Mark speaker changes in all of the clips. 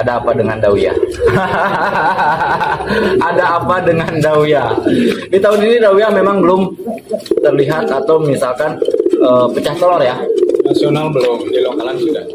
Speaker 1: Ada apa dengan Dawiyah? Ada apa dengan Dawiyah? Di tahun ini Dawiyah memang belum terlihat atau misalkan pecah telur ya.
Speaker 2: Nasional belum, di lokalan sudah.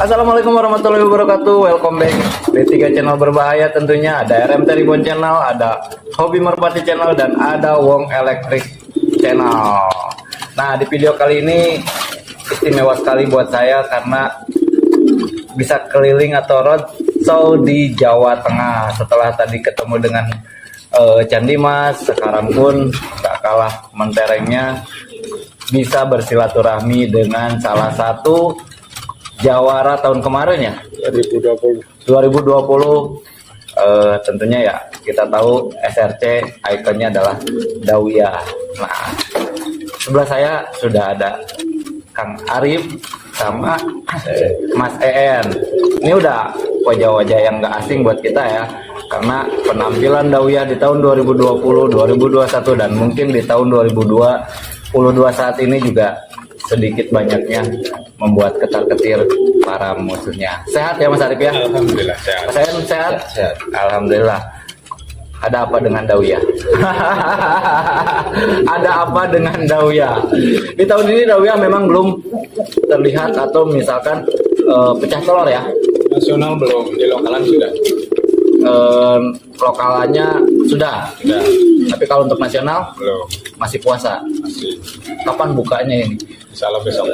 Speaker 1: Assalamualaikum warahmatullahi wabarakatuh. Welcome back di 3 channel berbahaya tentunya. Ada RMT Reborn Channel, ada Hobi Merpati Channel, dan ada Wong Electric Channel. Nah, di video kali ini istimewa sekali buat saya karena bisa keliling atau road show di Jawa Tengah. Setelah tadi ketemu dengan Candi Mas, sekarang pun tak kalah menterengnya bisa bersilaturahmi dengan salah satu jawara tahun kemarin ya, 2020. Tentunya ya kita tahu SRC ikonnya adalah Dawiyah. Nah, sebelah saya sudah ada Kang Arif sama Mas EN. Ini udah wajah-wajah yang gak asing buat kita ya, karena penampilan Dawiyah di tahun 2020, 2021 dan mungkin di tahun 2022 saat ini juga sedikit banyaknya membuat ketar-ketir para musuhnya. Sehat ya Mas Arif ya?
Speaker 2: Alhamdulillah sehat.
Speaker 1: Mas Ayan sehat?
Speaker 2: Sehat.
Speaker 1: Alhamdulillah. Ada apa dengan Dawiyah? Ada apa dengan Dawiyah? Di tahun ini Dawiyah memang belum terlihat atau misalkan pecah telur ya.
Speaker 2: Nasional belum, di lokalan sudah.
Speaker 1: Lokalannya sudah. Tapi kalau untuk nasional
Speaker 2: Belum.
Speaker 1: masih puasa.
Speaker 2: Masih.
Speaker 1: Kapan bukanya ini?
Speaker 2: Insya Allah besok.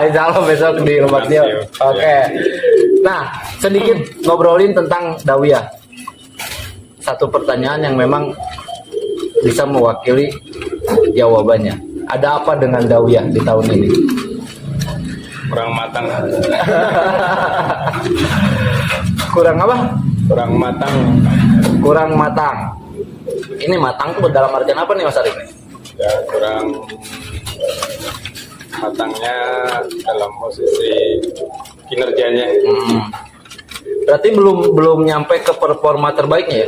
Speaker 1: Insya Allah besok di Lebak Dio. Oke. Nah, sedikit ngobrolin tentang Dawiyah. Satu pertanyaan yang memang bisa mewakili jawabannya. Ada apa dengan Dawiyah di tahun ini?
Speaker 2: Kurang matang.
Speaker 1: Kurang apa?
Speaker 2: Kurang matang.
Speaker 1: Kurang matang. Ini matang tuh dalam artian apa nih Mas Arif?
Speaker 2: Ya kurang matangnya dalam posisi kinerjanya.
Speaker 1: Berarti belum nyampe ke performa terbaiknya ya?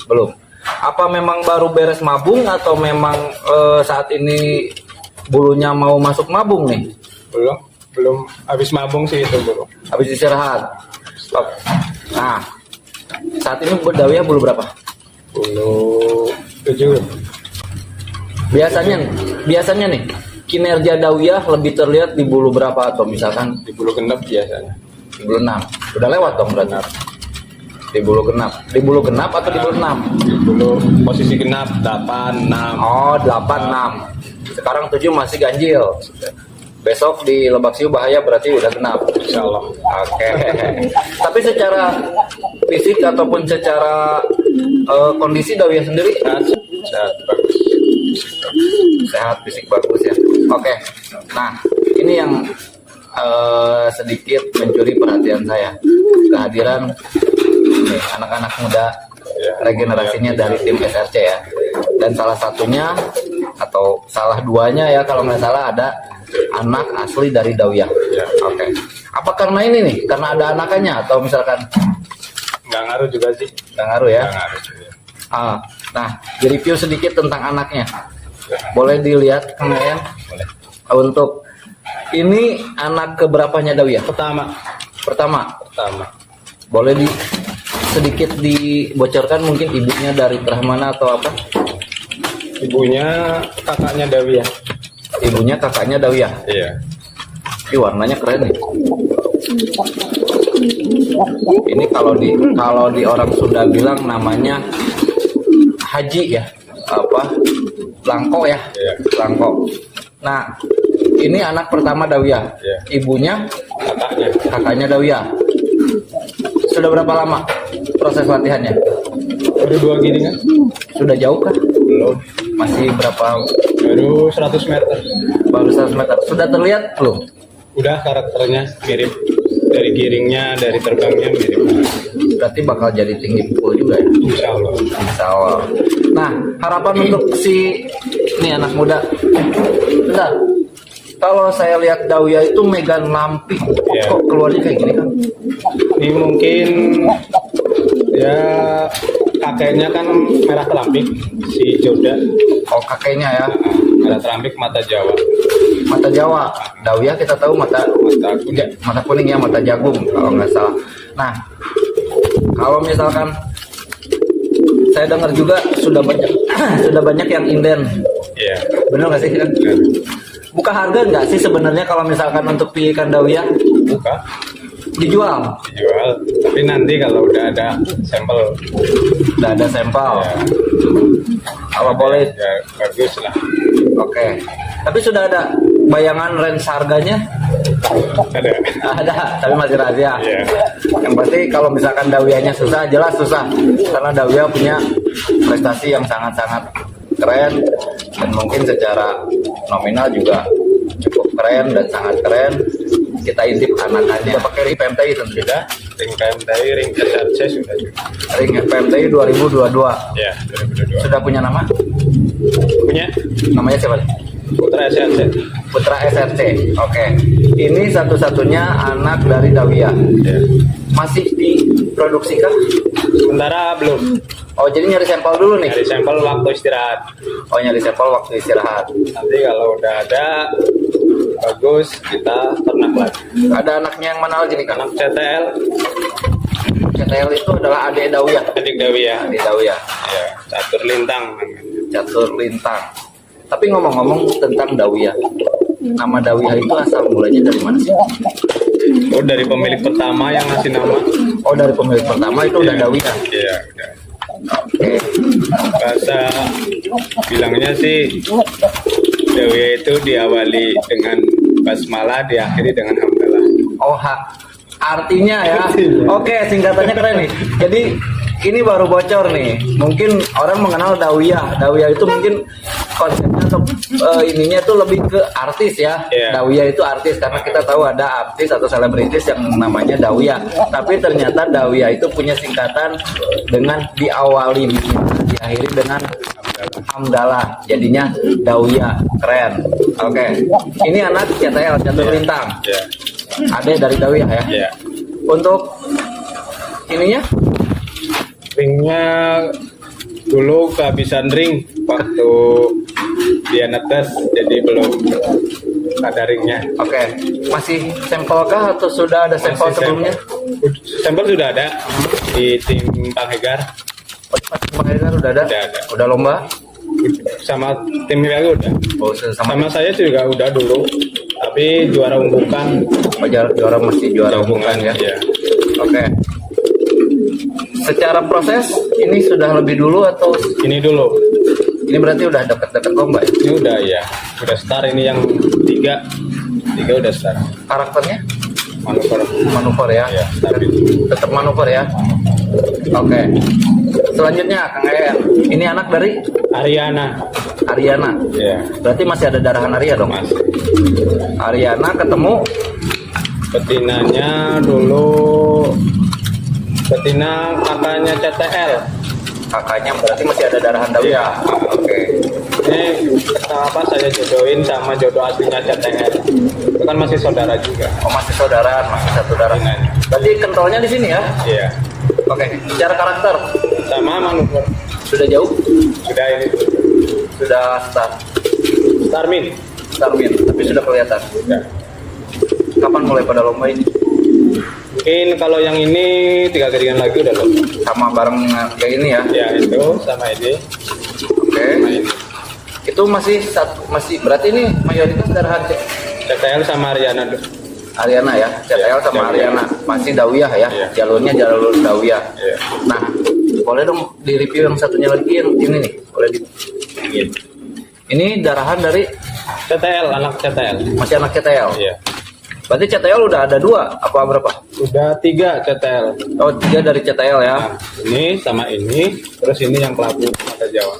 Speaker 1: Belum. Apa memang baru beres mabung atau memang saat ini bulunya mau masuk mabung nih?
Speaker 2: Belum habis mabung sih itu belum.
Speaker 1: Habis istirahat. Nah, saat ini Dawiyah bulu berapa?
Speaker 2: Bulu 7.
Speaker 1: Biasanya nih kinerja Dawiyah lebih terlihat di bulu berapa, atau misalkan
Speaker 2: Di bulu genep biasanya.
Speaker 1: di bulu 6. Udah lewat dong berarti. Di bulu genap. Di bulu genap atau di bulu 6?
Speaker 2: Di bulu posisi genap 8, 6.
Speaker 1: Oh, 8, 6. Sekarang 7 masih ganjil. Besok di Lebak Siu bahaya berarti udah genap.
Speaker 2: Insya Allah.
Speaker 1: Oke. Tapi secara fisik ataupun secara kondisi Dawiyah sendiri
Speaker 2: Sehat bagus.
Speaker 1: sehat, fisik bagus ya. Oke. Nah, ini yang sedikit mencuri perhatian saya, kehadiran nih, anak-anak muda regenerasinya dari tim SRC ya. Dan salah satunya atau salah duanya ya, kalau nggak salah ada anak asli dari Dawiyah.
Speaker 2: Ya.
Speaker 1: Oke. Apa karena ini nih? Karena ada anakannya atau misalkan
Speaker 2: Nggak ngaruh juga sih.
Speaker 1: nggak ngaruh ya?
Speaker 2: Nggak ngaruh juga.
Speaker 1: Nah, di-review sedikit tentang anaknya. Boleh dilihat Kang Yayan?
Speaker 2: Boleh.
Speaker 1: Untuk ini anak keberapanya Dawiyah?
Speaker 2: Pertama.
Speaker 1: Pertama.
Speaker 2: Boleh
Speaker 1: Sedikit dibocorkan mungkin ibunya dari terah mana atau apa?
Speaker 2: Ibunya kakaknya Dawiyah.
Speaker 1: Ibunya kakaknya Dawiyah.
Speaker 2: Iya.
Speaker 1: Ini warnanya keren nih. Ini kalau di orang Sunda bilang namanya Haji ya, apa? Langko ya,
Speaker 2: Iya.
Speaker 1: Langko. Nah, ini anak pertama Dawiyah.
Speaker 2: Iya.
Speaker 1: Ibunya kakaknya Dawiyah. Sudah berapa lama proses latihannya?
Speaker 2: Baru 2 giringan.
Speaker 1: Sudah jauh kah?
Speaker 2: Belum.
Speaker 1: Masih berapa?
Speaker 2: Baru 100 meter.
Speaker 1: Baru 100 meter. Sudah terlihat belum?
Speaker 2: Udah karakternya mirip. Dari giringnya, dari terbangnya mirip.
Speaker 1: Berarti bakal jadi tinggi pukul juga ya?
Speaker 2: Insya Allah.
Speaker 1: Insya Allah. Nah, harapan untuk si ini anak muda. Bentar. Kalau saya lihat Dawiyah itu megang lampi,
Speaker 2: Iya.
Speaker 1: kok keluarnya kayak gini kan?
Speaker 2: Ini mungkin ya kakeknya kan merah telampik si Joda.
Speaker 1: Oh, kakeknya ya,
Speaker 2: Merah telampik mata Jawa.
Speaker 1: mata Jawa. Dawiyah kita tahu mata
Speaker 2: Mata kuning.
Speaker 1: ya, mata jagung kalau nggak salah. Nah, kalau misalkan saya dengar juga sudah banyak sudah banyak yang inden,
Speaker 2: Iya.
Speaker 1: bener nggak sih? Kan? Buka harga nggak sih sebenarnya kalau misalkan untuk ikan Dawiyah
Speaker 2: Buka.
Speaker 1: dijual?
Speaker 2: Dijual. Tapi nanti kalau udah ada sampel.
Speaker 1: Udah ada sampel.
Speaker 2: Ya,
Speaker 1: Apa boleh?
Speaker 2: ya bagus lah.
Speaker 1: Oke. Tapi sudah ada bayangan range harganya?
Speaker 2: Ada.
Speaker 1: Ada, tapi masih rahasia.
Speaker 2: Iya.
Speaker 1: Yang pasti kalau misalkan Dawiyahnya susah, jelas susah. Karena Dawiyah punya prestasi yang sangat-sangat keren dan mungkin secara nominal juga cukup keren dan sangat keren. Kita intip anakannya. Kita pakai ring PMTI tentu.
Speaker 2: Sudah. Ring KMTI, ring SRC sudah juga.
Speaker 1: Ring PMTI 2022.
Speaker 2: Ya, 2022.
Speaker 1: Sudah punya nama?
Speaker 2: Punya
Speaker 1: Namanya siapa?
Speaker 2: Putra SRC.
Speaker 1: Putra SRC. Oke. Ini satu-satunya anak dari Dawiyah.
Speaker 2: Ya.
Speaker 1: Masih diproduksikan?
Speaker 2: Sementara belum.
Speaker 1: Oh, jadi nyari sampel dulu nih.
Speaker 2: Dari sampel waktu istirahat.
Speaker 1: Oh, nyari sampel waktu istirahat.
Speaker 2: Nanti kalau udah ada bagus kita ternak lagi.
Speaker 1: Ada anaknya yang mana lagi nih kan?
Speaker 2: Anak CTL,
Speaker 1: CTL itu adalah adik Dawiyah.
Speaker 2: adik Dawiyah.
Speaker 1: Adik Dawiyah.
Speaker 2: Ya, catur lintang namanya.
Speaker 1: Catur lintang. Tapi ngomong-ngomong tentang Dawiyah, nama Dawiyah itu asal mulanya dari mana sih?
Speaker 2: Oh, dari pemilik pertama yang ngasih nama.
Speaker 1: Oh, dari pemilik pertama itu udah
Speaker 2: Iya.
Speaker 1: Dawiyah.
Speaker 2: Iya, udah.
Speaker 1: Oke.
Speaker 2: Bahasa bilangnya sih Dawiyah itu diawali dengan basmalah, diakhiri dengan hamdalah.
Speaker 1: Oh, artinya ya. Oke, singkatannya keren nih. Jadi ini baru bocor nih. Mungkin orang mengenal Dawiyah. Dawiyah itu mungkin konsepnya atau ininya tuh lebih ke artis ya.
Speaker 2: Iya.
Speaker 1: Dawiyah itu artis karena kita tahu ada artis atau selebritis yang namanya Dawiyah. Tapi ternyata Dawiyah itu punya singkatan dengan diawali bismillah, diakhiri dengan hamdalah. Jadinya Dawiyah. Keren. Oke. Ini anak CTL, catur lintang.
Speaker 2: Ya,
Speaker 1: Ada dari Dawiyah ya.
Speaker 2: ya.
Speaker 1: Untuk ininya
Speaker 2: Ringnya dulu kehabisan ring waktu dia netes, jadi belum ada ringnya.
Speaker 1: oke. Masih sampel kah atau sudah ada sampel
Speaker 2: Masih
Speaker 1: sebelumnya?
Speaker 2: Sampel sudah ada di tim Bang Hegar,
Speaker 1: Kemarin udah ada?
Speaker 2: Udah ada.
Speaker 1: Udah lomba?
Speaker 2: sama tim Hegar udah.
Speaker 1: Oh,
Speaker 2: Sama saya juga udah dulu, tapi juara umbukan.
Speaker 1: Oh, juara masih juara umumkan ya.
Speaker 2: Iya.
Speaker 1: Oke. Secara proses ini sudah lebih dulu atau
Speaker 2: Ini dulu.
Speaker 1: ini berarti udah deket-deket lomba ya?
Speaker 2: Ini udah ya, udah start ini yang tiga udah start.
Speaker 1: Karakternya
Speaker 2: Manuver.
Speaker 1: manuver ya?
Speaker 2: Ya, stabil.
Speaker 1: Tetap manuver ya? Oke. Selanjutnya Kang Ayan, ini anak dari
Speaker 2: Ariana.
Speaker 1: Ariana.
Speaker 2: Ya,
Speaker 1: Berarti masih ada darahan Arya dong?
Speaker 2: Mas.
Speaker 1: Ariana ketemu
Speaker 2: Betinanya dulu betina kakaknya CTL.
Speaker 1: kakaknya, berarti masih ada darahan Dawiyah.
Speaker 2: Iya.
Speaker 1: Oke.
Speaker 2: Ini apa saya jodohin sama jodoh aslinya CTL. Itu kan masih saudara juga.
Speaker 1: Oh, masih saudaraan, masih satu darah. Berarti kentalnya di sini ya?
Speaker 2: Iya.
Speaker 1: Oke, secara karakter
Speaker 2: Sama manuver.
Speaker 1: sudah jauh?
Speaker 2: Sudah ini.
Speaker 1: Sudah
Speaker 2: Starmin.
Speaker 1: Starmin, tapi sudah kelihatan.
Speaker 2: Ya.
Speaker 1: Kapan mulai pada lomba ini?
Speaker 2: Mungkin kalau yang ini 3 giringan lagi udah loh.
Speaker 1: Sama bareng kayak ini ya?
Speaker 2: Ya itu sama ini.
Speaker 1: Oke.
Speaker 2: Sama ini.
Speaker 1: Itu masih berarti ini mayoritas darahan
Speaker 2: CTL sama Ariana tuh.
Speaker 1: Ariana ya, CTL sama
Speaker 2: Dawiyah.
Speaker 1: Ariana. Masih Dawiyah ya,
Speaker 2: Iya.
Speaker 1: jalurnya jalur Dawiyah.
Speaker 2: Iya.
Speaker 1: Nah, boleh dong di review yang satunya lagi yang ini nih, boleh di.
Speaker 2: Iya.
Speaker 1: Ini darahan dari
Speaker 2: CTL, anak CTL.
Speaker 1: masih anak CTL.
Speaker 2: Iya.
Speaker 1: Berarti CTL udah ada 2 apa berapa?
Speaker 2: Udah 3 CTL.
Speaker 1: Oh, 3 dari CTL ya.
Speaker 2: Nah, ini sama ini, terus ini yang kelabu mata Jawa.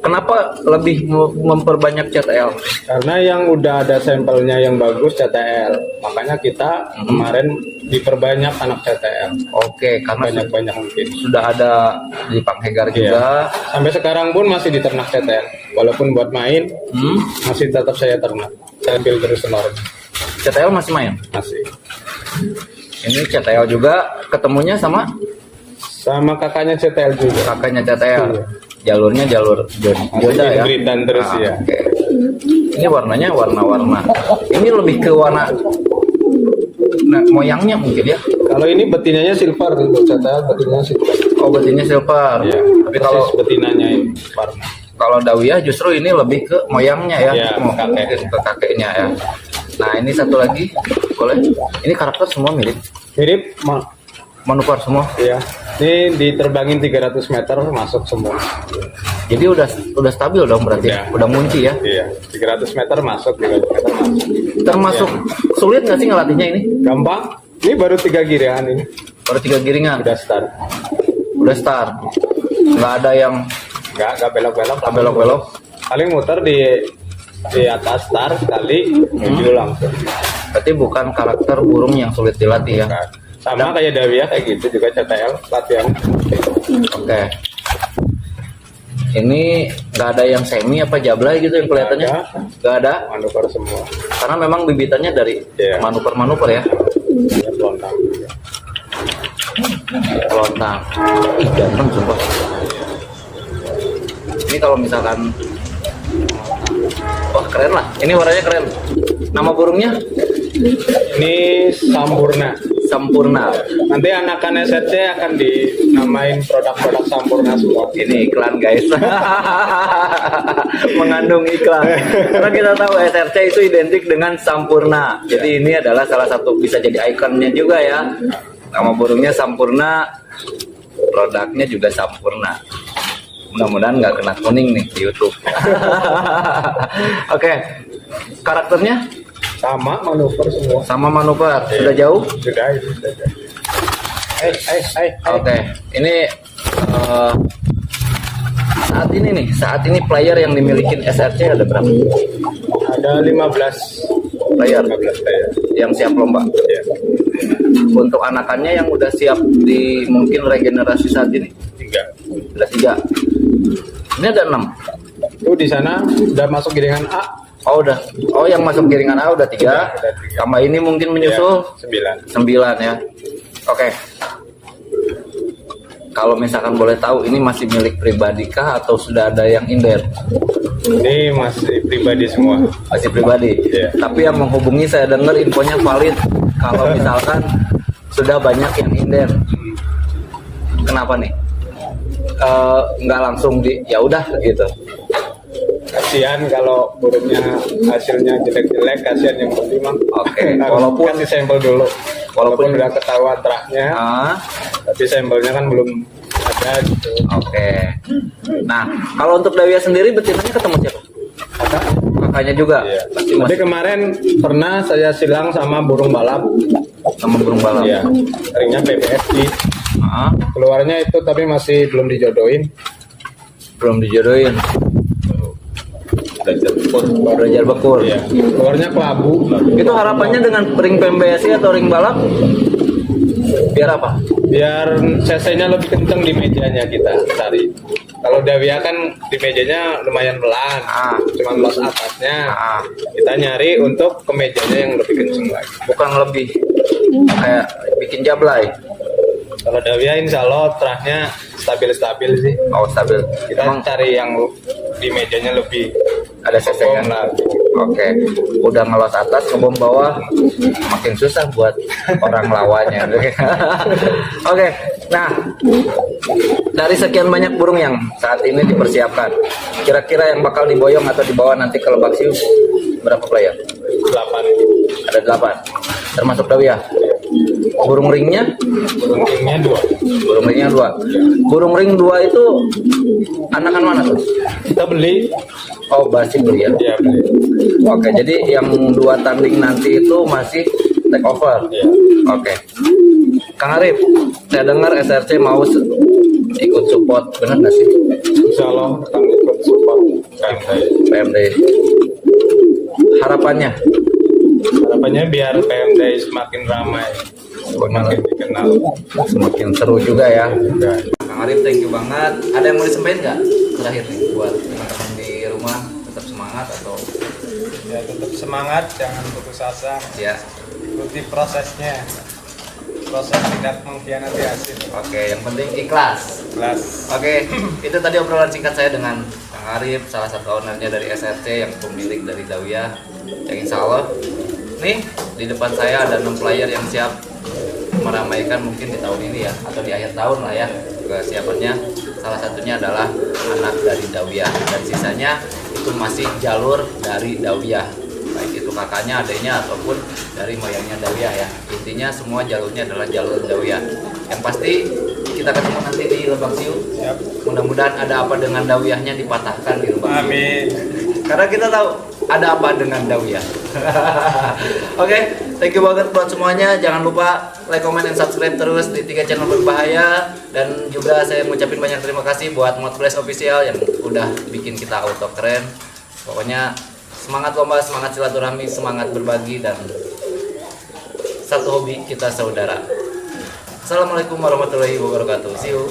Speaker 1: Kenapa lebih memperbanyak CTL?
Speaker 2: Karena yang udah ada sampelnya yang bagus CTL, makanya kita kemarin diperbanyak anak CTL.
Speaker 1: Oke, karena
Speaker 2: Banyak-banyak mungkin.
Speaker 1: sudah ada di Panghegar
Speaker 2: Iya.
Speaker 1: juga.
Speaker 2: Sampai sekarang pun masih di ternak CTL. Walaupun buat main, masih tetap saya ternak. Saya ambil terus telur.
Speaker 1: CTL masih main.
Speaker 2: Masih.
Speaker 1: Ini CTL juga ketemunya sama
Speaker 2: Sama kakaknya CTL juga.
Speaker 1: kakaknya CTL.
Speaker 2: Iya.
Speaker 1: Jalurnya jalur Joda ya.
Speaker 2: Hybridan terus ya.
Speaker 1: Oke. Ini warnanya warna-warna. Ini lebih ke warna moyangnya mungkin ya.
Speaker 2: Kalau ini betinanya silver gitu, CTL betinanya silver.
Speaker 1: Oh, betinnya silver.
Speaker 2: Iya.
Speaker 1: Tapi kalau
Speaker 2: betinanya ini warna.
Speaker 1: kalau Dawiyah justru ini lebih ke moyangnya ya.
Speaker 2: Iya,
Speaker 1: Ke kakeknya ya. Nah, ini satu lagi boleh. Ini karakter semua mirip.
Speaker 2: Mirip,
Speaker 1: Manuver semua.
Speaker 2: ya. Ini diterbangin 300 meter masuk semua.
Speaker 1: Jadi udah stabil dong berarti. Udah ngunci ya.
Speaker 2: Iya, 300 meter masuk, 300 meter masuk.
Speaker 1: Termasuk sulit nggak sih ngelatihnya ini?
Speaker 2: Gampang. Ini baru 3 giringan ini.
Speaker 1: Baru 3 giringan.
Speaker 2: Udah start.
Speaker 1: Udah start. Nggak ada yang
Speaker 2: Enggak belok-belok.
Speaker 1: belok-belok.
Speaker 2: Paling muter di atas start sekali, menuju langsung.
Speaker 1: Berarti bukan karakter burung yang sulit dilatih ya.
Speaker 2: Nah, sama kayak Dawiyah kayak gitu juga CTL latihan.
Speaker 1: Oke. Ini nggak ada yang semi apa jablay gitu yang kelihatannya?
Speaker 2: Nggak
Speaker 1: Nggak ada.
Speaker 2: Manuver semua.
Speaker 1: Karena memang bibitannya dari
Speaker 2: Iya.
Speaker 1: manuver-manuver ya.
Speaker 2: Ini pelontang juga.
Speaker 1: Pelontang. Ih, ganteng sumpah. Ini kalau misalkan, wah keren lah. Ini warnanya keren. Nama burungnya
Speaker 2: Ini Sampurna.
Speaker 1: Sampurna.
Speaker 2: Nanti anakan SRC akan dinamain produk-produk Sampurna semua.
Speaker 1: Ini iklan guys. Mengandung iklan. Karena kita tahu SRC itu identik dengan Sampurna. Jadi ini adalah salah satu bisa jadi ikonnya juga ya. Nama burungnya Sampurna, produknya juga Sampurna. Mudah-mudahan nggak kena kuning nih di YouTube. Oke, karakternya
Speaker 2: Sama manuver semua.
Speaker 1: sama manuver. Sudah jauh?
Speaker 2: Sudah itu saja.
Speaker 1: Oke, ini saat ini player yang dimiliki SRC ada berapa?
Speaker 2: Ada 15
Speaker 1: Player
Speaker 2: 15 player.
Speaker 1: yang siap lomba.
Speaker 2: Ya.
Speaker 1: Untuk anakannya yang udah siap di mungkin regenerasi saat ini
Speaker 2: 3.
Speaker 1: ada 3. Ini ada 6.
Speaker 2: Itu di sana udah masuk giringan A.
Speaker 1: Oh udah. Oh yang masuk giringan A udah 3.
Speaker 2: Udah 3.
Speaker 1: Tambah ini mungkin menyusul
Speaker 2: Ya, 9.
Speaker 1: 9 ya. Oke. Kalau misalkan boleh tahu ini masih milik pribadi kah atau sudah ada yang inder?
Speaker 2: Ini masih pribadi semua.
Speaker 1: Masih pribadi.
Speaker 2: Iya.
Speaker 1: Tapi yang menghubungi saya dengar infonya valid. Kalau misalkan sudah banyak yang inder. Kenapa nih? Nggak langsung ya udah gitu.
Speaker 2: Kasihan kalau burungnya hasilnya jelek-jelek, kasihan yang penting mah.
Speaker 1: Oke.
Speaker 2: Harus
Speaker 1: Walaupun
Speaker 2: kasih sampel dulu. Walaupun udah ketahuan teraknya, tapi sampelnya kan belum ada gitu.
Speaker 1: Oke. Nah, kalau untuk Dawiyah sendiri betinanya ketemu siapa? Kakaknya juga.
Speaker 2: Iya.
Speaker 1: Pasti
Speaker 2: Tapi
Speaker 1: masih
Speaker 2: kemarin pernah saya silang sama burung balap.
Speaker 1: sama burung balap.
Speaker 2: Iya. Ringnya PPSD.
Speaker 1: Ah,
Speaker 2: Keluarnya itu tapi masih belum dijodohin.
Speaker 1: belum dijodohin. Belajar bekur.
Speaker 2: Iya. Keluarnya kelabu.
Speaker 1: Itu harapannya dengan ring PMBSI atau ring balap Biar apa?
Speaker 2: Biar CC-nya lebih kenceng di mejanya kita cari. Kalau Dawia kan di mejanya lumayan pelan, cuman los atasnya. Kita nyari untuk ke mejanya yang lebih kenceng lagi.
Speaker 1: Bukan lebih kayak bikin jablay.
Speaker 2: Kalau Dawia insya Allah terahnya stabil-stabil sih.
Speaker 1: Oh, stabil.
Speaker 2: Kita cari yang di mejanya lebih
Speaker 1: Ada CC-nya. Oke, udah ngelos atas ngebom bawah, makin susah buat orang lawannya. Oke, nah dari sekian banyak burung yang saat ini dipersiapkan, kira-kira yang bakal diboyong atau dibawa nanti ke Lebak Siu berapa player?
Speaker 2: 8.
Speaker 1: Ada 8, termasuk Dawia. Burung ringnya?
Speaker 2: Burung ringnya 2.
Speaker 1: Burung ringnya 2. Burung ring 2 itu anakan mana tuh?
Speaker 2: Kita beli.
Speaker 1: Oh, masih beli ya?
Speaker 2: Iya, beli.
Speaker 1: Oke, jadi yang 2 tanding nanti itu masih take over.
Speaker 2: Iya.
Speaker 1: Oke. Kang Arif, saya dengar SRC mau ikut support, benar nggak sih?
Speaker 2: Insya Allah akan ikut support
Speaker 1: PMD. Harapannya?
Speaker 2: Harapannya biar PMD semakin ramai, semakin dikenal.
Speaker 1: Semakin seru juga ya.
Speaker 2: Ya.
Speaker 1: Kang Arif, thank you banget. Ada yang mau disampaikan nggak terakhir nih buat teman-teman di rumah, tetap semangat atau?
Speaker 2: Ya, tetap semangat, jangan putus asa.
Speaker 1: Ya.
Speaker 2: Ikuti prosesnya. Proses tidak mengkhianati hasil.
Speaker 1: Oke, yang penting ikhlas.
Speaker 2: Kelas.
Speaker 1: Oke, itu tadi obrolan singkat saya dengan Kang Arif, salah satu ownernya dari SRC yang pemilik dari Dawia. Yang insya Allah, nih di depan saya ada 6 player yang siap meramaikan mungkin di tahun ini ya, atau di akhir tahun lah ya. Kesiapannya salah satunya adalah anak dari Dawia, dan sisanya itu masih jalur dari Dawia, baik itu kakaknya, adiknya, ataupun dari moyangnya Dawia ya. Intinya semua jalurnya adalah jalur Dawia. Yang pasti kita ketemu nanti di Lebak Siu.
Speaker 2: Siap.
Speaker 1: Mudah-mudahan ada apa dengan Dawiyahnya dipatahkan di Lebak Siu.
Speaker 2: Amin.
Speaker 1: Karena kita tahu ada apa dengan Dawiyah. Oke, thank you banget buat semuanya. Jangan lupa like, comment, dan subscribe terus di 3 channel berbahaya. Dan juga saya mengucapkan banyak terima kasih buat Modflash Official yang udah bikin kita auto keren. Pokoknya semangat lomba, semangat silaturahmi, semangat berbagi, dan satu hobi kita saudara. Assalamualaikum warahmatullahi wabarakatuh. See you.